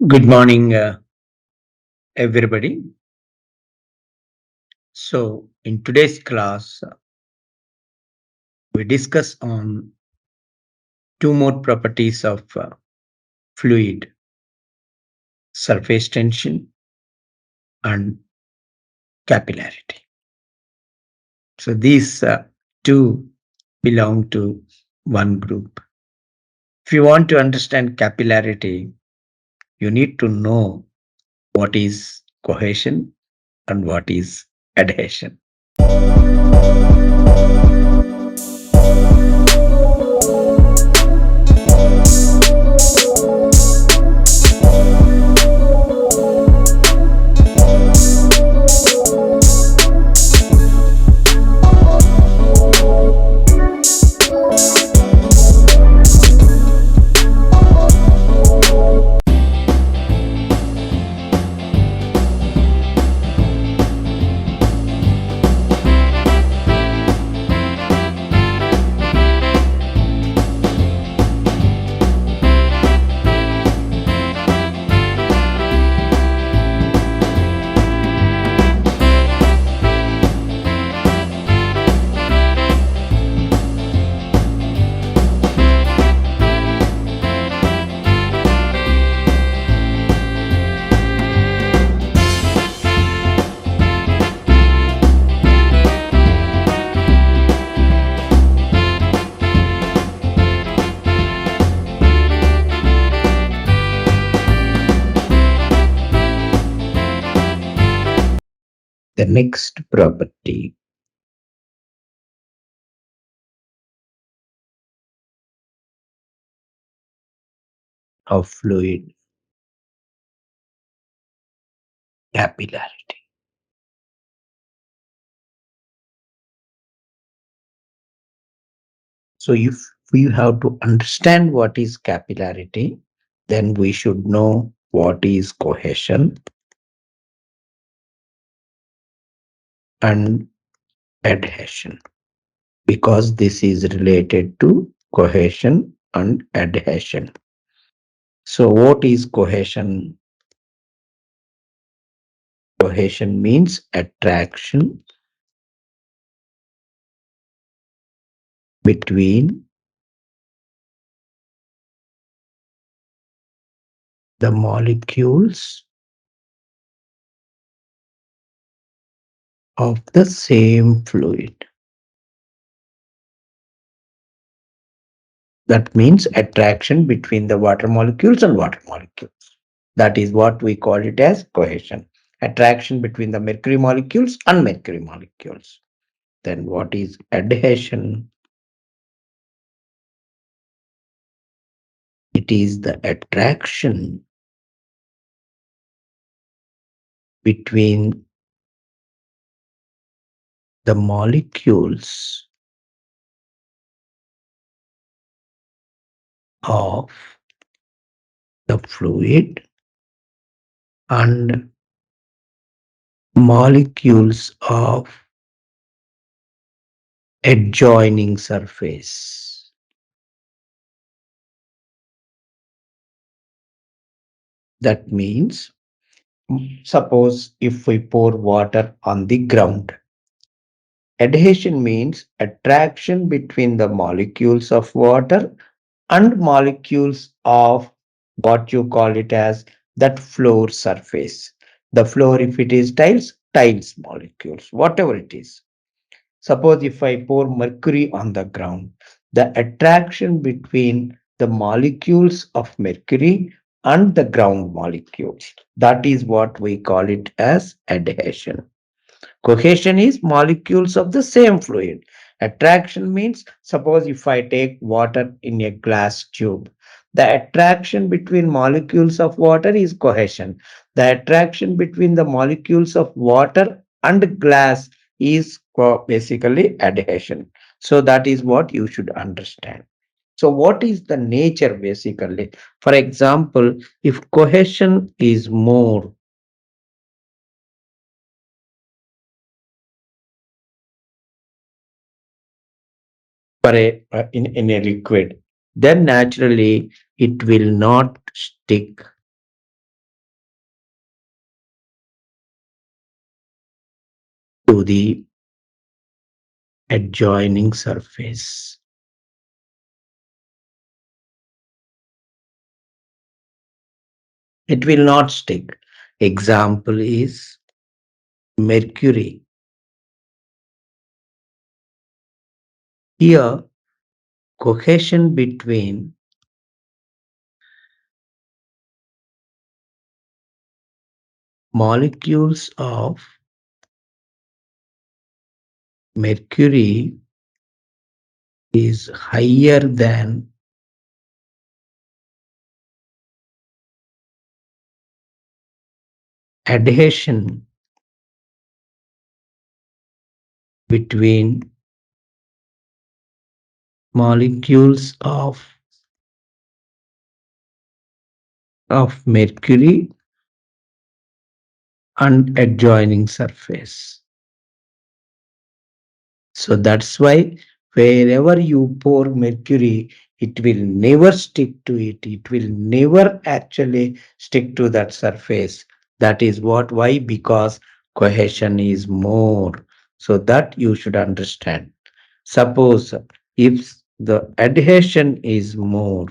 Good morning, everybody. So, in today's class, we discuss on two more properties of fluid: surface tension and capillarity. So, these two belong to one group. If you want to understand capillarity, you need to know what is cohesion and what is adhesion. The next property of fluid: capillarity. So, if we have to understand what is capillarity, then we should know what is cohesion and adhesion, because this is related to cohesion and adhesion. So, what is cohesion? Cohesion means attraction between the molecules of the same fluid. That means attraction between the water molecules and water molecules. That is what we call it as cohesion. Attraction between the mercury molecules and mercury molecules. Then what is adhesion? It is the attraction between the molecules of the fluid and molecules of adjoining surface. That means, suppose if we pour water on the ground, adhesion means attraction between the molecules of water and molecules of what you call it as that floor surface. The floor, if it is tiles, tiles molecules, whatever it is. Suppose if I pour mercury on the ground, the attraction between the molecules of mercury and the ground molecules, that is what we call it as adhesion. Cohesion is molecules of the same fluid. Attraction means, suppose if I take water in a glass tube, the attraction between molecules of water is cohesion. The attraction between the molecules of water and glass is basically adhesion. So that is what you should understand. So what is the nature basically? For example, if cohesion is more, for in a liquid, then naturally it will not stick to the adjoining surface. It will not stick. Example is mercury. Here, cohesion between molecules of mercury is higher than adhesion between molecules of mercury and adjoining surface. So that's why wherever you pour mercury, it will never stick to it. It will never actually stick to that surface. That is what, why? Because cohesion is more. So that you should understand. Suppose if the adhesion is more,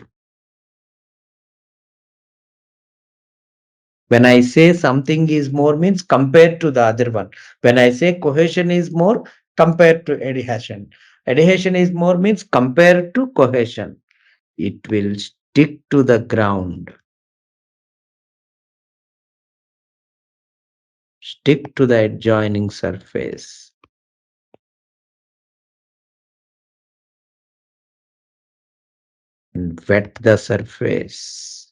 when I say something is more means compared to the other one. When I say cohesion is more compared to adhesion. Adhesion is more means compared to cohesion. It will stick to the ground, stick to the adjoining surface, and wet the surface.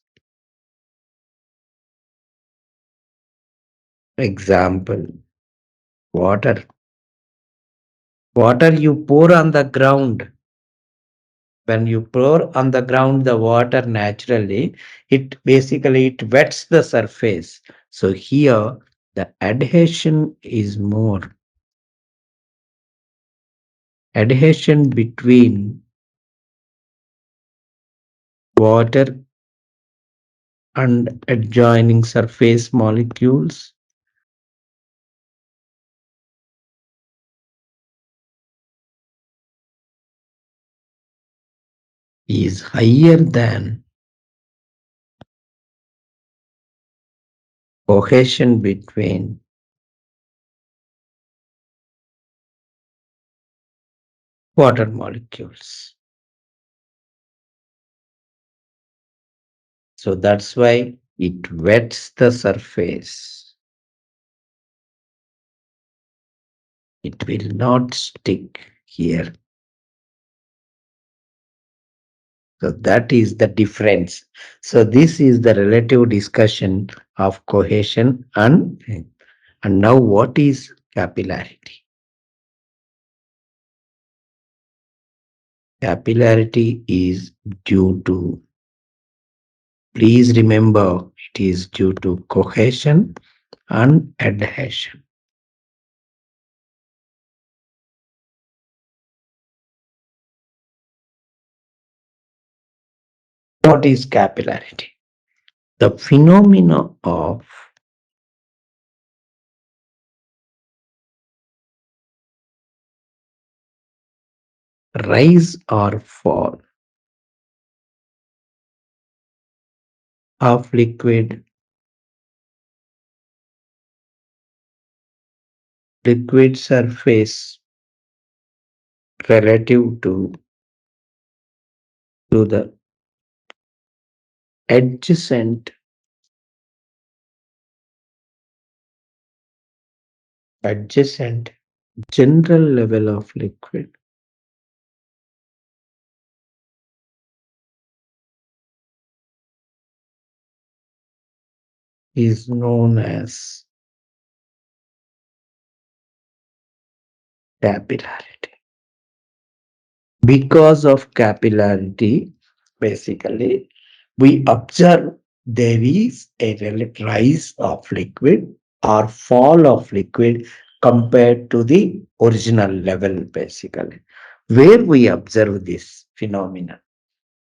Example, water. Water you pour on the ground. When you pour on the ground the water naturally, it wets the surface. So here the adhesion is more. Adhesion between water and adjoining surface molecules is higher than cohesion between water molecules. So that's why it wets the surface. It will not stick here. So that is the difference. So this is the relative discussion of cohesion and now what is capillarity? Capillarity is due to, please remember, it is due to cohesion and adhesion. What is capillarity? The phenomena of rise or fall of liquid surface relative to the adjacent adjacent general level of liquid is known as capillarity. Because of capillarity, basically, we observe there is a rise of liquid or fall of liquid compared to the original level, basically. Where we observe this phenomenon,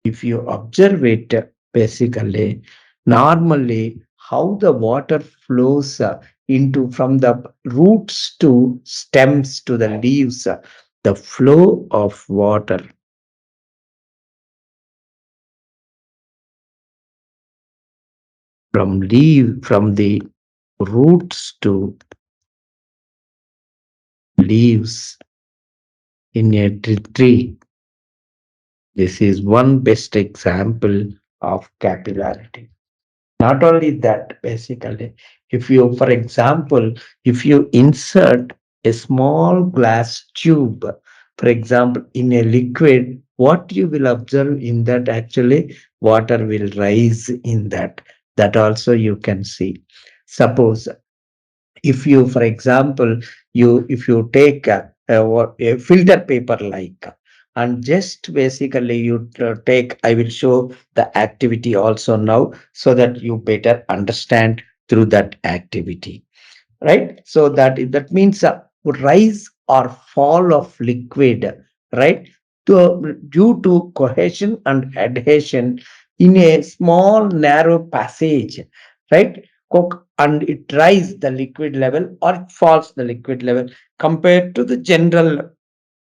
if you observe it, basically, normally how the water flows into from the roots to stems to the leaves, the flow of water from the roots to leaves in a tree. This is one best example of capillarity. Not only that, basically, if you, for example, if you insert a small glass tube, for example, in a liquid, what you will observe in that, actually water will rise in that. That also you can see. Suppose if you, for example, if you take a filter paper like, and just basically you take, I will show the activity also now so that you better understand through that activity, right? So that means rise or fall of liquid, right? Due to cohesion and adhesion in a small narrow passage, right? And it rise the liquid level or it falls the liquid level compared to the general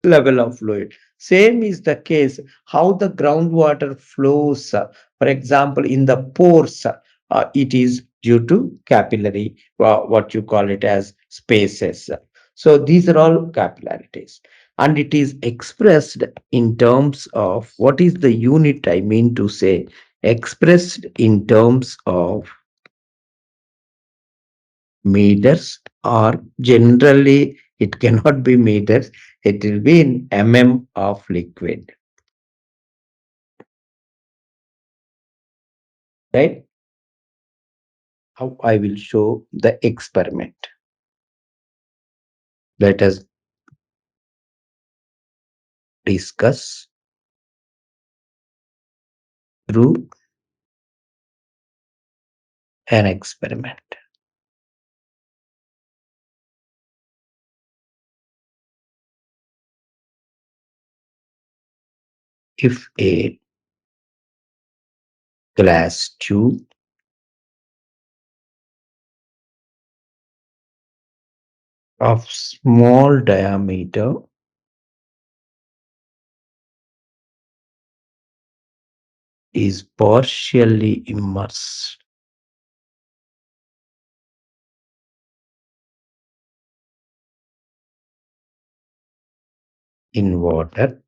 level of fluid. Same is the case how the groundwater flows. For example, in the pores, it is due to capillary, what you call it as spaces. So these are all capillarities. And it is expressed in terms of what is the unit, I mean to say, expressed in terms of meters, or generally it cannot be meters, it will be in of liquid, right? How I will show the experiment. Let us discuss through an experiment. If a glass tube of small diameter is partially immersed in water,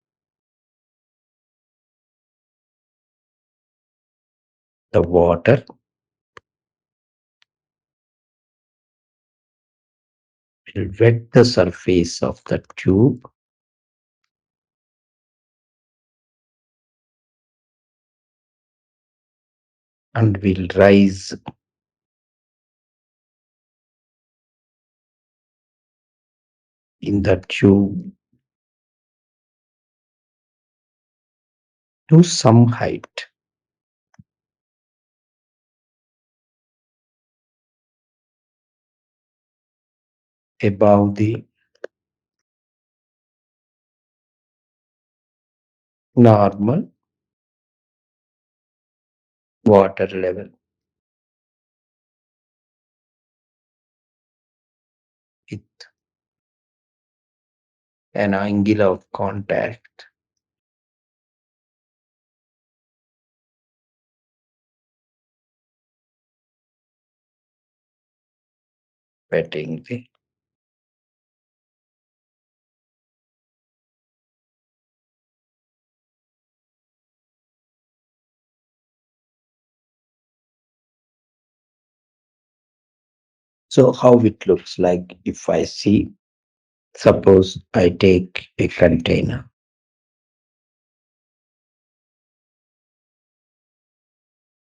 the water will wet the surface of the tube and will rise in the tube to some height above the normal water level with an angle of contact wetting the. So how it looks like if I see, suppose I take a container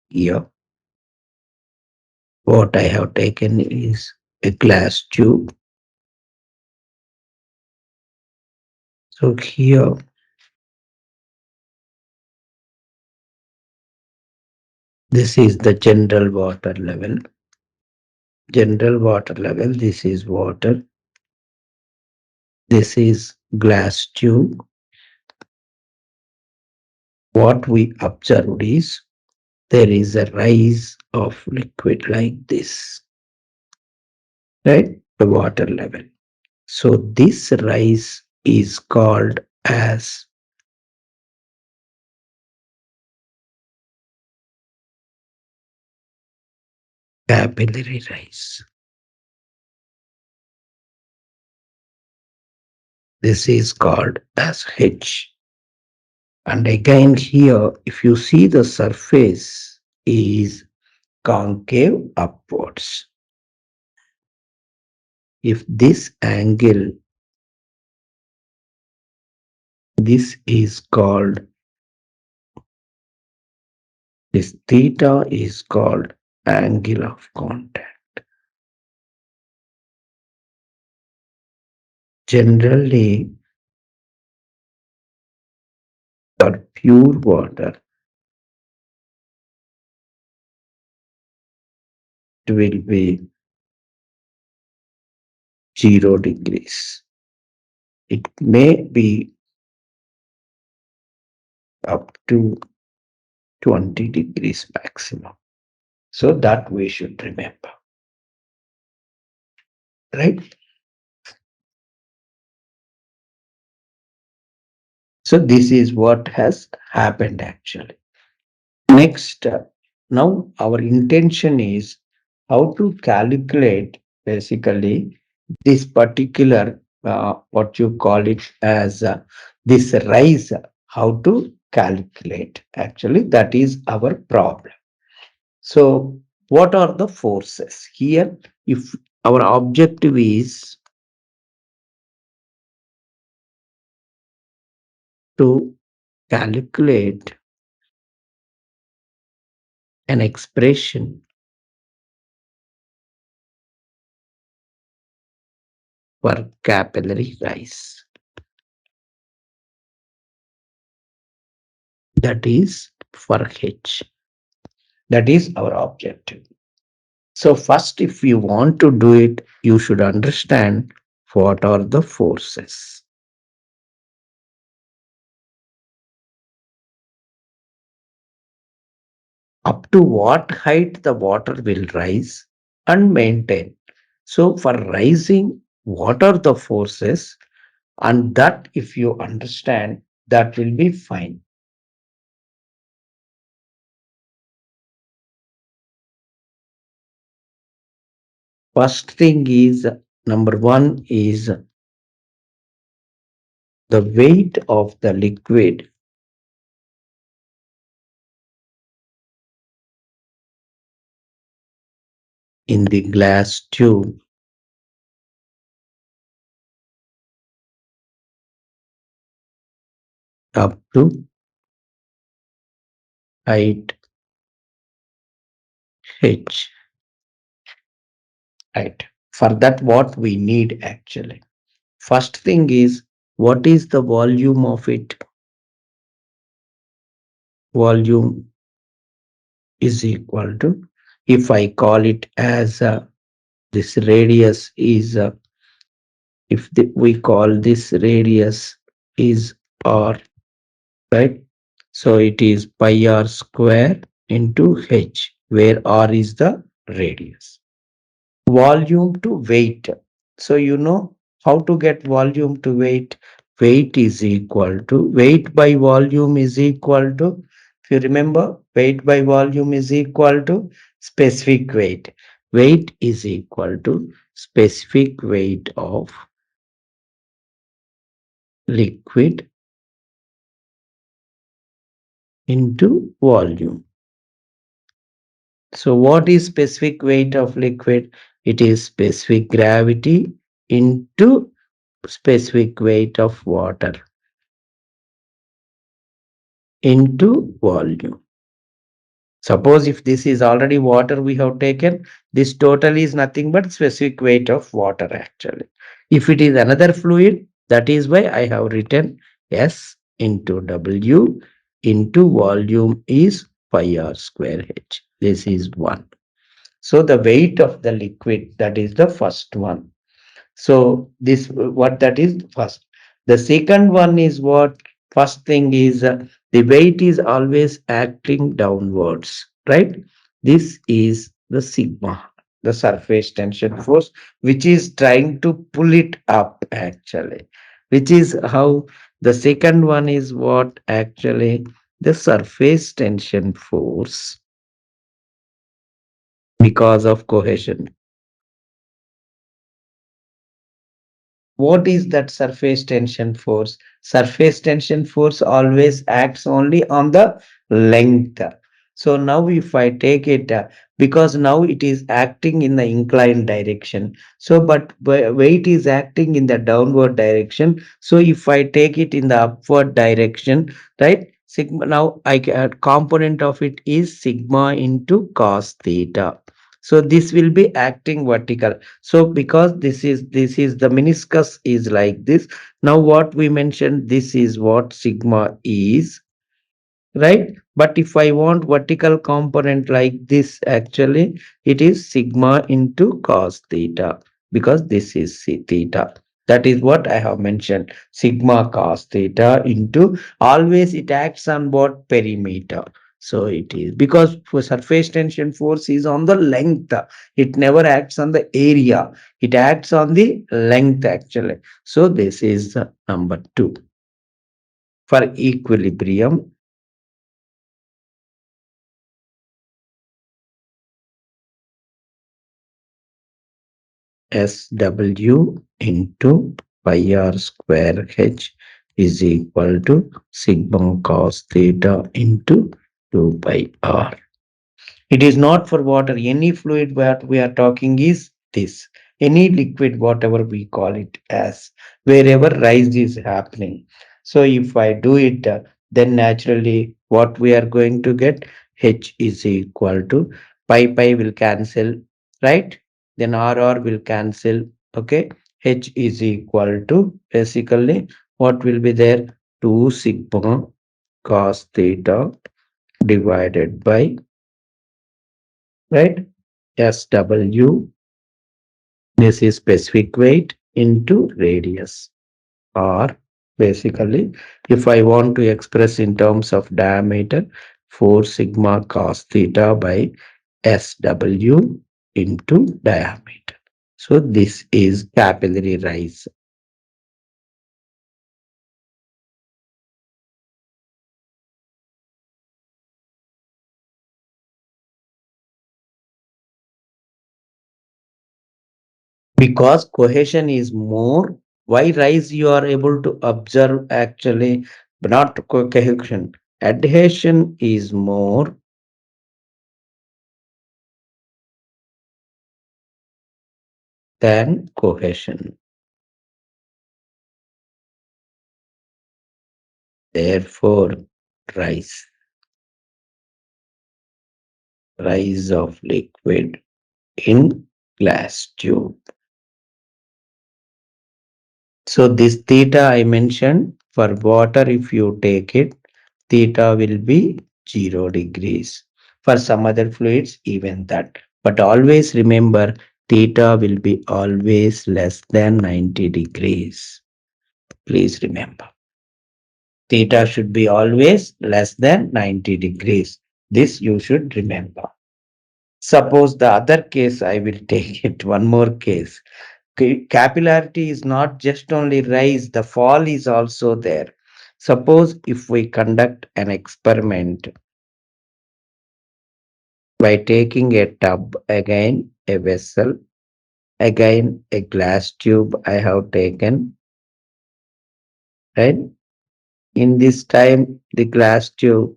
here. What I have taken is a glass tube. So here, this is the general water level. General water level, this is water. This is glass tube. What we observed is there is a rise of liquid like this. right? The water level. So this rise is called as capillary rise. This is called as H. And again here, if you see the surface is concave upwards. If this angle, this is called, this theta is called angle of contact. Generally, for pure water, it will be 0 degrees. It may be up to 20 degrees maximum. So that we should remember, right? So this is what has happened actually. Next, now our intention is how to calculate basically this particular what you call it as this rise. How to calculate actually that is our problem. So what are the forces here? If our objective is to calculate an expression for capillary rise. That is for H. That is our objective. So, first, if you want to do it, you should understand what are the forces. Up to what height the water will rise and maintain. So, for rising, what are the forces? And that, if you understand, that will be fine. First thing is number one is the weight of the liquid in the glass tube up to height H. Right. For that, what we need actually. First thing is what is the volume of it? Volume is equal to, if I call it as this radius is, if we call this radius is R, right? So it is pi R square into H, where R is the radius. Volume to weight. So you know how to get volume to weight. Weight is equal to, weight by volume is equal to, if you remember, weight by volume is equal to specific weight. Weight is equal to specific weight of liquid into volume. So what is specific weight of liquid? It is specific gravity into specific weight of water into volume. Suppose if this is already water we have taken, this total is nothing but specific weight of water actually. If it is another fluid, that is why I have written S into W into volume is pi R square H. This is one. So the weight of the liquid, that is the first one. So this what that is first. The second one is what? First thing is the weight is always acting downwards, right? This is the sigma. the surface tension force, which is trying to pull it up actually, which is how the second one is what actually the surface tension force because of cohesion. What is that surface tension force? Surface tension force always acts only on the length. So now if I take it, because now it is acting in the inclined direction. So but weight is acting in the downward direction. So if I take it in the upward direction, right? Sigma now component of it is sigma into cos theta. So this will be acting vertical. So because this is the meniscus is like this. Now what we mentioned, this is what sigma is, right? But if I want vertical component like this, actually it is sigma into cos theta, because this is theta. That is what I have mentioned, sigma cos theta into, always it acts on what perimeter. So it is because for surface tension force is on the length, it never acts on the area, it acts on the length actually. So this is number 2. For equilibrium, SW into pi r square H is equal to sigma cos theta into 2 pi r. It is not for water. Any fluid what we are talking is this. Any liquid, whatever we call it as, wherever rise is happening. So if I do it, then naturally what we are going to get, H is equal to pi will cancel, right? Then R will cancel. Okay. H is equal to basically what will be there? 2 sigma cos theta divided by, right? SW, this is specific weight into radius. Or basically, if I want to express in terms of diameter, 4 sigma cos theta by SW into diameter. So this is capillary rise. Because cohesion is more, why rise you are able to observe actually, but not cohesion. Adhesion is more than cohesion. Therefore, rise, rise of liquid in glass tube. So this theta I mentioned, for water if you take it, theta will be 0 degrees. For some other fluids, even that. But always remember, theta will be always less than 90 degrees. Please remember. Theta should be always less than 90 degrees. This you should remember. Suppose the other case, I will take it one more case. Capillarity is not just only rise, the fall is also there. Suppose if we conduct an experiment by taking a tub, again a vessel, again a glass tube I have taken, right? In this time, the glass tube,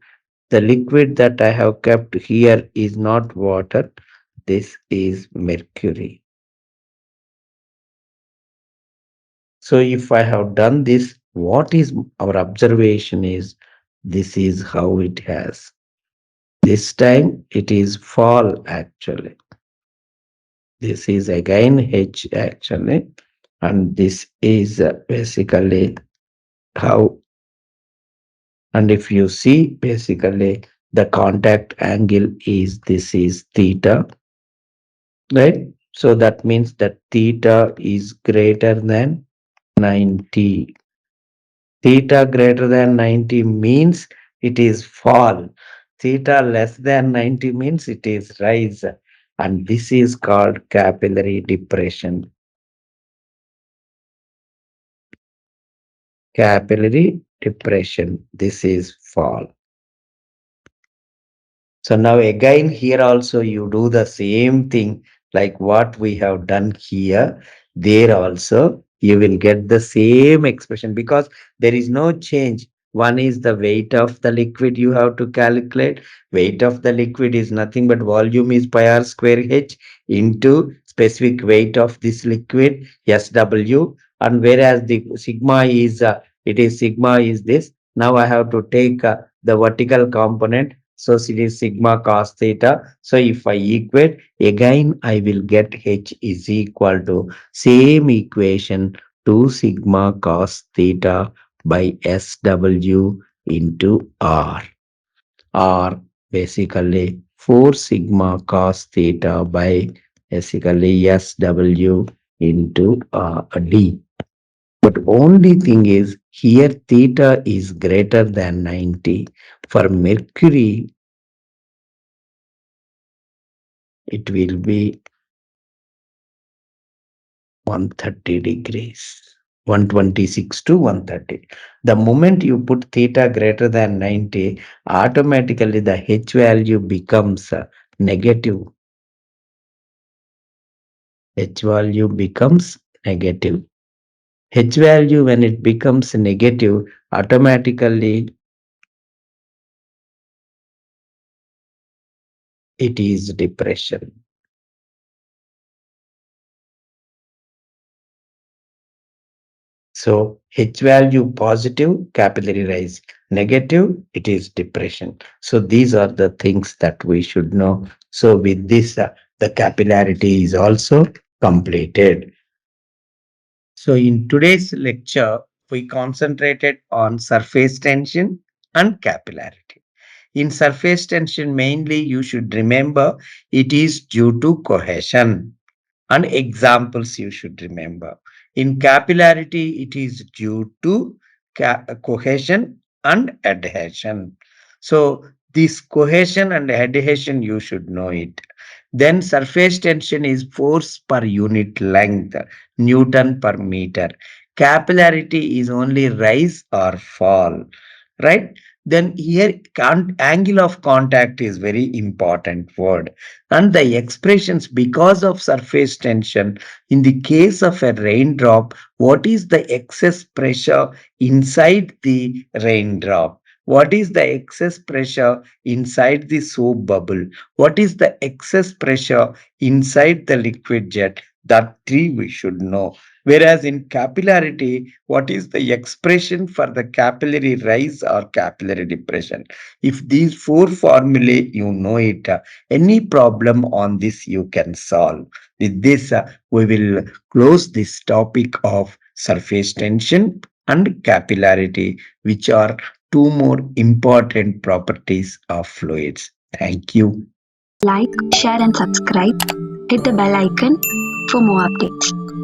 the liquid that I have kept here is not water, this is mercury. So if I have done this, what is our observation is, this is how it has. This time it is fall actually. This is again H actually. And this is basically how, and if you see basically the contact angle is, this is theta, right? So that means that theta is greater than 90. Theta greater than 90 means it is fall. Theta less than 90 means it is rise. and this is called capillary depression. Capillary depression. This is fall. So now again here also you do the same thing like what we have done here. There also you will get the same expression because there is no change. One is the weight of the liquid you have to calculate. Weight of the liquid is nothing but volume is pi r square h into specific weight of this liquid SW, and whereas the sigma is it is sigma is this. Now I have to take the vertical component, so it is sigma cos theta. So if I equate, again I will get H is equal to same equation 2 sigma cos theta by SW into R. Or basically 4 sigma cos theta by basically SW into D. But only thing is here theta is greater than 90. For Mercury, it will be 130 degrees, 126 to 130. The moment you put theta greater than 90, automatically the H value becomes negative. H value becomes negative. H value, when it becomes negative, automatically it is depression. So H value positive, capillary rise. Negative, it is depression. So these are the things that we should know. So with this, the capillarity is also completed. So in today's lecture, we concentrated on surface tension and capillarity. In surface tension, mainly you should remember it is due to cohesion, and examples you should remember. In capillarity, it is due to cohesion and adhesion. So, this cohesion and adhesion, you should know it. Then, surface tension is force per unit length, Newton per meter. Capillarity is only rise or fall, right? Then here angle of contact is very important word, and the expressions because of surface tension. In the case of a raindrop, what is the excess pressure inside the raindrop? What is the excess pressure inside the soap bubble? What is the excess pressure inside the liquid jet? That three we should know. Whereas in capillarity, what is the expression for the capillary rise or capillary depression? If these four formulae you know it, any problem on this you can solve. With this, we will close this topic of surface tension and capillarity, which are two more important properties of fluids. Thank you. Like, share, and subscribe. Hit the bell icon for more updates.